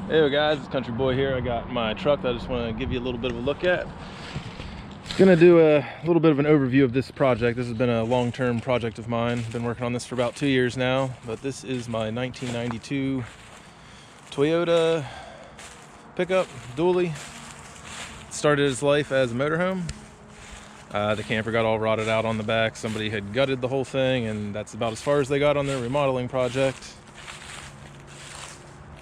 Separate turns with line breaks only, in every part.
Hey guys, it's Country Boy here. I got my truck that I just want to give you a little bit of a look at. Gonna do a little bit of an overview of this project. This has been a long-term project of mine. Been working on this for about 2 years now, but this is my 1992 Toyota pickup dually. Started its life as a motorhome. The camper got all rotted out on the back. Somebody had gutted the whole thing, and that's about as far as they got on their remodeling project.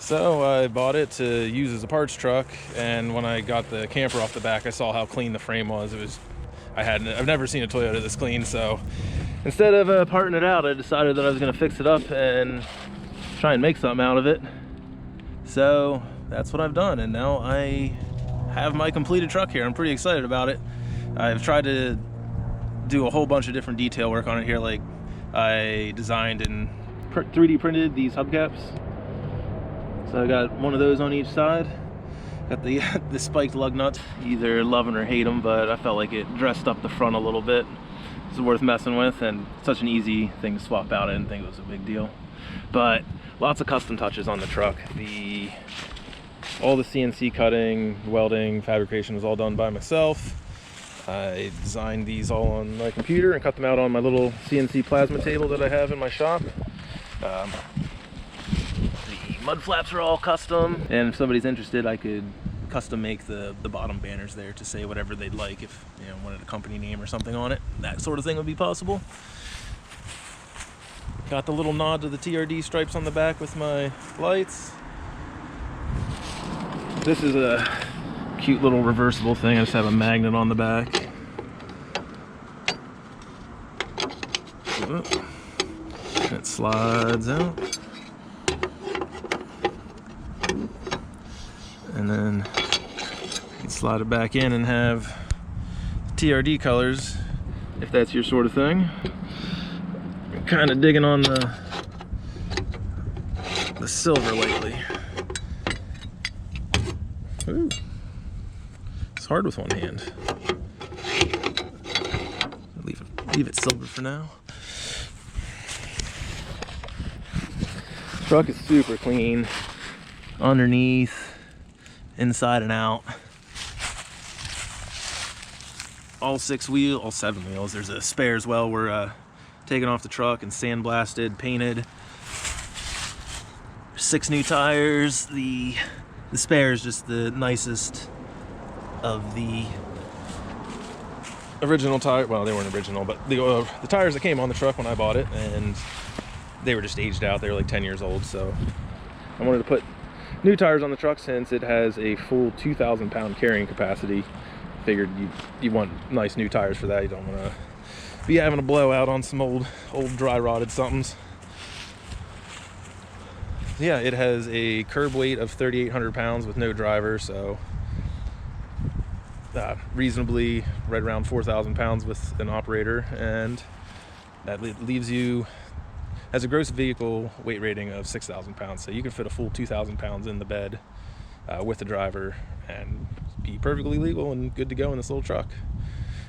So I bought it to use as a parts truck, and when I got the camper off the back, I saw how clean the frame was. I've never seen a Toyota this clean, so instead of parting it out, I decided that I was going to fix it up and try and make something out of it. So that's what I've done, and now I have my completed truck here. I'm pretty excited about it. I've tried to do a whole bunch of different detail work on it here, like I designed and 3D printed these hubcaps. So I got one of those on each side. Got the spiked lug nuts. Either love them or hate them, but I felt like it dressed up the front a little bit. It's worth messing with, and such an easy thing to swap out. I didn't think it was a big deal. But lots of custom touches on the truck. All the CNC cutting, welding, fabrication was all done by myself. I designed these all on my computer and cut them out on my little CNC plasma table that I have in my shop. Mud flaps are all custom, and if somebody's interested, I could custom make the bottom banners there to say whatever they'd like. If wanted a company name or something on it, that sort of thing would be possible. Got the little nod to the TRD stripes on the back with my lights. This is a cute little reversible thing. I just have a magnet on the back. It slides out. And then you can slide it back in and have TRD colors, if that's your sort of thing. I'm kind of digging on the silver lately. Ooh, it's hard with one hand. Leave it silver for now. Truck is super clean underneath, inside and out. All 7 wheels. There's a spare as well. We're taking off the truck and sandblasted, painted. 6 new tires. The spare is just the nicest of the original tire. Well, they weren't original, but the tires that came on the truck when I bought it, and they were just aged out. They were like 10 years old, so I wanted to put new tires on the truck since it has a full 2,000 pound carrying capacity. Figured you want nice new tires for that. You don't want to be having a blowout on some old dry rotted somethings. Yeah, it has a curb weight of 3,800 pounds with no driver, so reasonably right around 4,000 pounds with an operator, and that leaves you has a gross vehicle weight rating of 6,000 pounds, so you can fit a full 2,000 pounds in the bed with the driver and be perfectly legal and good to go in this little truck.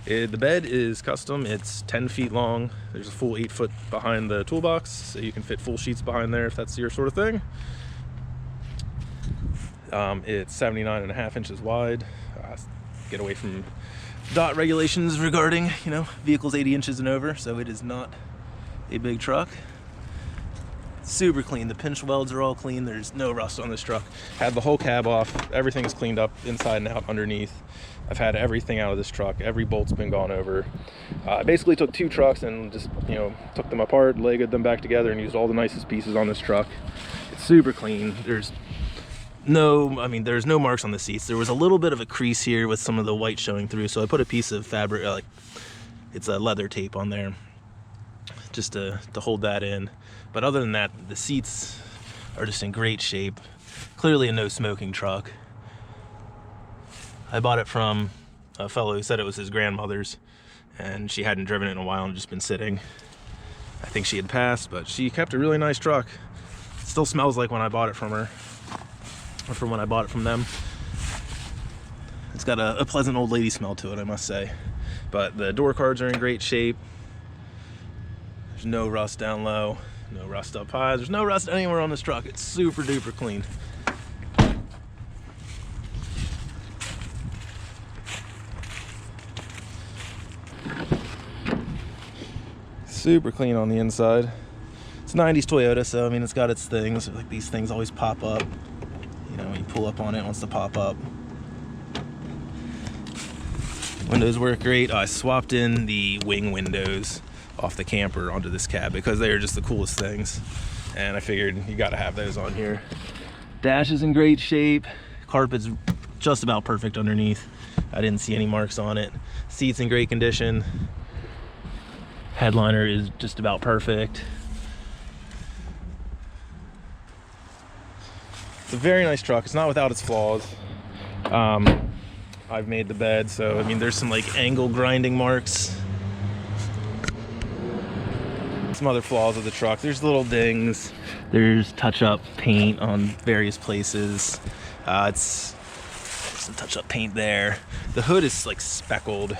The bed is custom. It's 10 feet long. There's a full 8 foot behind the toolbox, so you can fit full sheets behind there if that's your sort of thing. It's 79.5 inches wide. Get away from DOT regulations regarding, vehicles 80 inches and over, so it is not a big truck. Super clean. The pinch welds are all clean. There's no rust on this truck. Had the whole cab off. Everything's cleaned up inside and out underneath. I've had everything out of this truck. Every bolt's been gone over. I basically took 2 trucks and just, took them apart, legged them back together, and used all the nicest pieces on this truck. It's super clean. There's no marks on the seats. There was a little bit of a crease here with some of the white showing through, so I put a piece of fabric, it's a leather tape on there, just to hold that in. But other than that, the seats are just in great shape. Clearly a no smoking truck. I bought it from a fellow who said it was his grandmother's, and she hadn't driven it in a while and just been sitting. I think she had passed, but she kept a really nice truck. It still smells like when I bought it from her, or from when I bought it from them. It's got a pleasant old lady smell to it, I must say. But the door cards are in great shape. There's no rust down low. No rust up high. There's no rust anywhere on this truck. It's super duper clean. Super clean on the inside. It's 90s Toyota, so I mean, it's got its things. Like these things always pop up. You know, when you pull up on it, it wants to pop up. Windows work great. I swapped in the wing windows off the camper onto this cab because they are just the coolest things. And I figured you gotta have those on here. Dash is in great shape. Carpet's just about perfect underneath. I didn't see any marks on it. Seat's in great condition. Headliner is just about perfect. It's a very nice truck. It's not without its flaws. I've made the bed, so I mean, there's some like angle grinding marks. Some other flaws of the truck. There's little dings. There's touch-up paint on various places. It's some touch-up paint there. The hood is like speckled.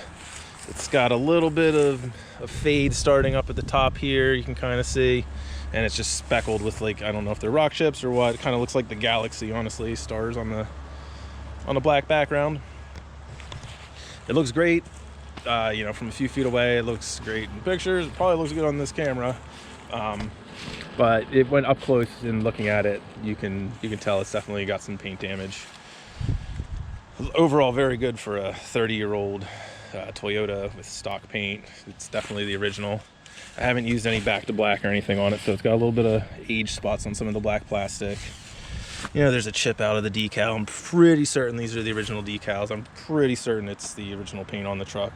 It's got a little bit of a fade starting up at the top here, you can kind of see. And it's just speckled with like, I don't know if they're rock chips or what. It kind of looks like the galaxy, honestly. Stars on the black background. It looks great. You know, from a few feet away, it looks great in pictures. It probably looks good on this camera. But it went up close and looking at it, you can tell it's definitely got some paint damage. Overall, very good for a 30-year-old Toyota with stock paint. It's definitely the original. I haven't used any back to black or anything on it, so it's got a little bit of age spots on some of the black plastic. You know, there's a chip out of the decal. I'm pretty certain these are the original decals. I'm pretty certain it's the original paint on the truck.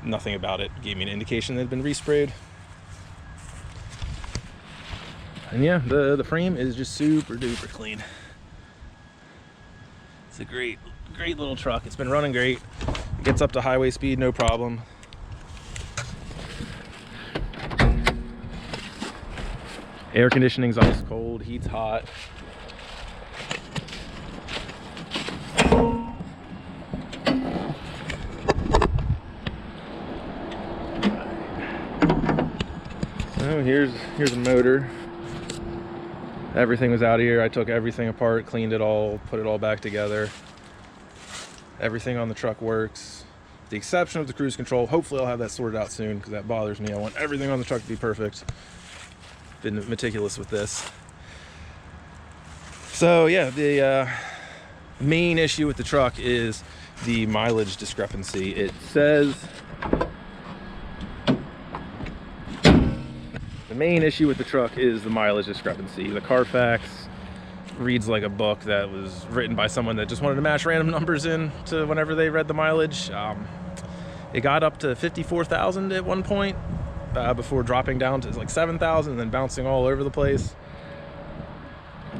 Nothing about it gave me an indication that it had been resprayed. And yeah, the frame is just super duper clean. It's a great little truck. It's been running great. It gets up to highway speed, no problem. Air conditioning's ice cold, heat's hot. So here's a motor. Everything was out of here. I took everything apart, cleaned it all, put it all back together. Everything on the truck works, with the exception of the cruise control. Hopefully I'll have that sorted out soon because that bothers me. I want everything on the truck to be perfect. Been meticulous with this. So yeah, the main issue with the truck is the mileage discrepancy. It says the main issue with the truck is the mileage discrepancy. The Carfax reads like a book that was written by someone that just wanted to mash random numbers in to whenever they read the mileage. It got up to 54,000 at one point before dropping down to like 7,000 and then bouncing all over the place.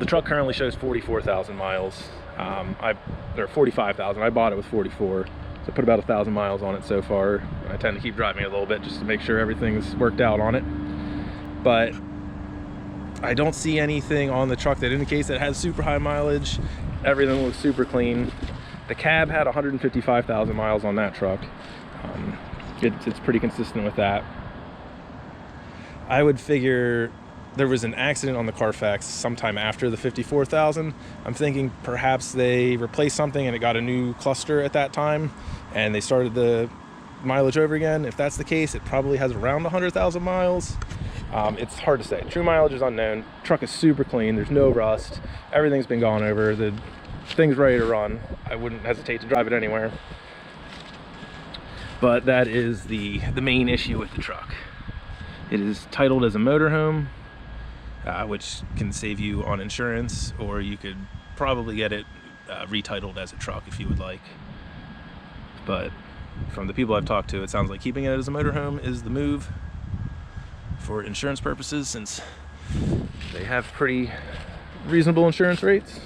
The truck currently shows 44,000 miles. Or 45,000. I bought it with 44, so I put about 1,000 miles on it so far. I tend to keep driving it a little bit just to make sure everything's worked out on it. But I don't see anything on the truck that indicates that it has super high mileage. Everything looks super clean. The cab had 155,000 miles on that truck. It's pretty consistent with that. I would figure there was an accident on the Carfax sometime after the 54,000. I'm thinking perhaps they replaced something and it got a new cluster at that time and they started the mileage over again. If that's the case, it probably has around 100,000 miles. It's hard to say. True mileage is unknown. Truck is super clean. There's no rust. Everything's been gone over. The thing's ready to run. I wouldn't hesitate to drive it anywhere. But that is the main issue with the truck. It is titled as a motorhome, which can save you on insurance, or you could probably get it retitled as a truck if you would like. But from the people I've talked to, it sounds like keeping it as a motorhome is the move for insurance purposes, since they have pretty reasonable insurance rates.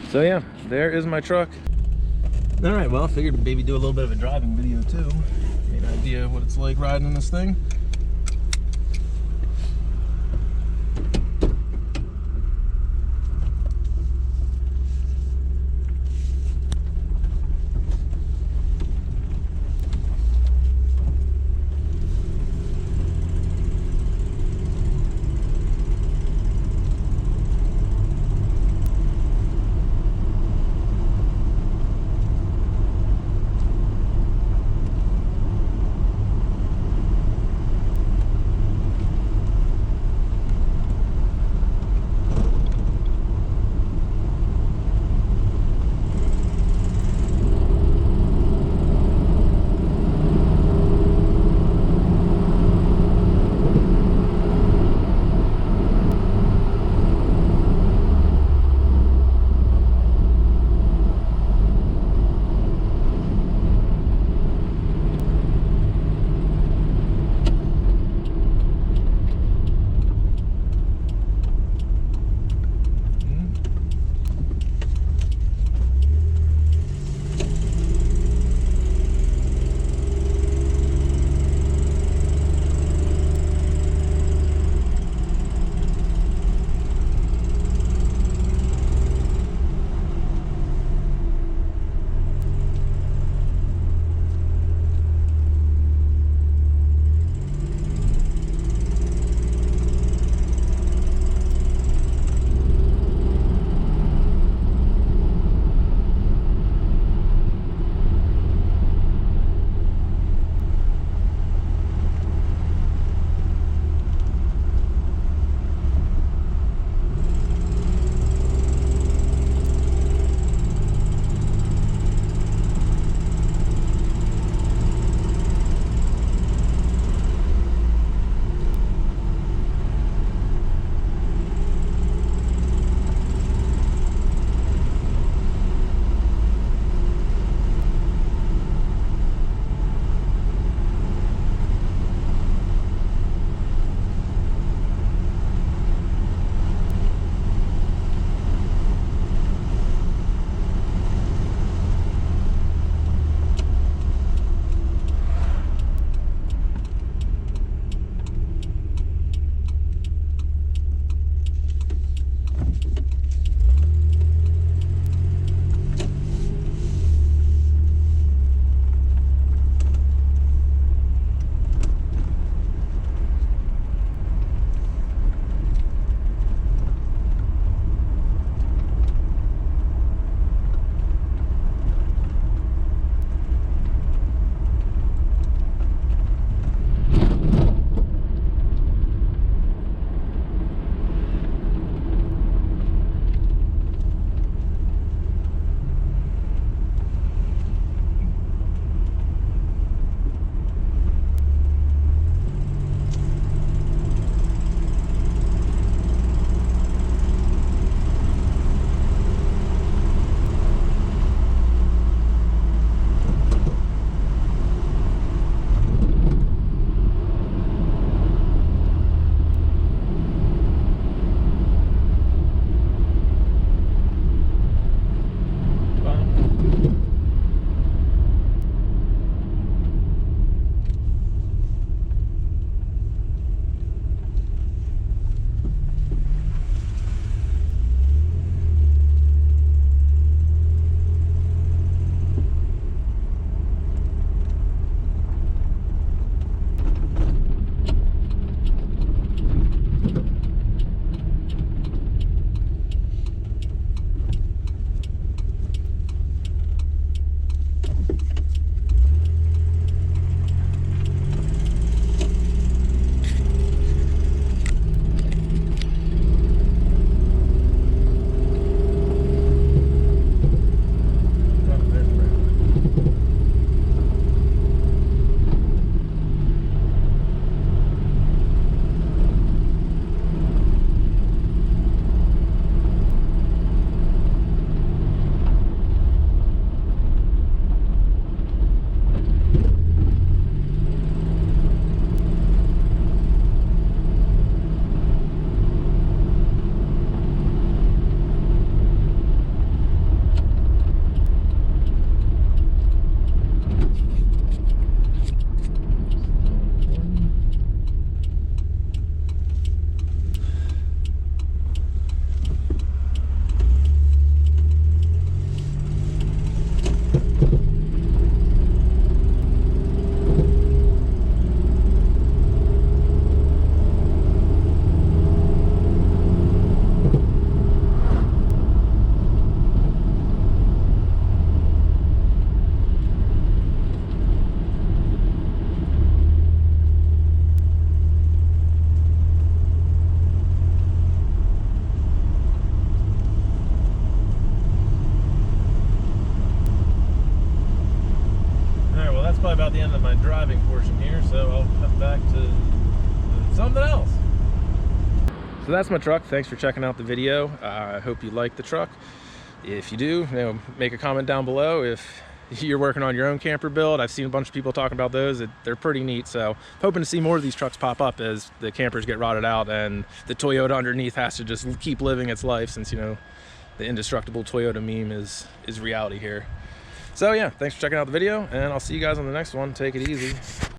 So yeah, there is my truck. All right, well, I figured maybe do a little bit of a driving video too. Get an idea of what it's like riding in this thing. driving portion here, so I'll cut back to something else. So that's my truck. Thanks for checking out the video. I hope you like the truck. If you do, make a comment down below. If you're working on your own camper build, I've seen a bunch of people talking about those. They're pretty neat, so hoping to see more of these trucks pop up as the campers get rotted out and the Toyota underneath has to just keep living its life, since the indestructible Toyota meme is reality here. So yeah, thanks for checking out the video, and I'll see you guys on the next one. Take it easy.